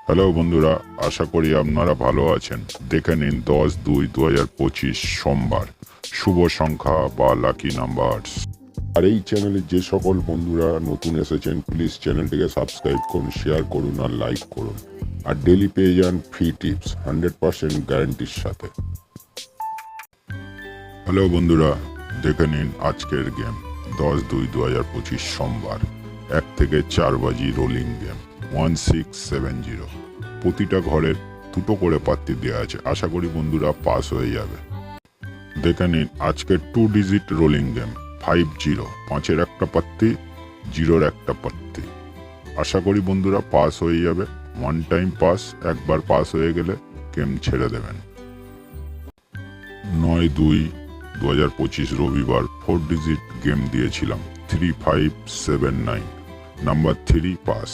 Hello বন্ধুরা, আশা করি আপনারা ভালো আছেন। দেখে নিন 10/2/2025 সোমবার শুভ সংখ্যা বা লাকি নাম্বারস। আর এই চ্যানেলে যে সকল বন্ধুরা নতুন এসেছেন, প্লিজ চ্যানেলটিকে সাবস্ক্রাইব করুন, শেয়ার করুন আর লাইক করুন। আর ডেলি পেয়ে যান ফ্রি টিপস 100% গ্যারান্টির সাথে। হ্যালো বন্ধুরা, দেখে নিন আজকের গেম 10/2/2025 সোমবার 1 থেকে 4 বাজি রোলিং গেম 1670। প্রতিটা ঘরের দুটো করে পাত্তি দেওয়া আছে। আশা করি বন্ধুরা পাস হয়ে যাবে। দেখে নিন আজকের 2 ডিজিট রোলিং গেম 50, 5-এর একটা পাত্তি, 0-র একটা পাত্তি। আশা করি বন্ধুরা পাস হয়ে যাবে। ওয়ান টাইম পাস, একবার পাস হয়ে গেলে গেম ছেড়ে দেবেন। 9/2/2025 রবিবার 4 ডিজিট গেম দিয়েছিলাম 3579, নাম্বার 3 পাস।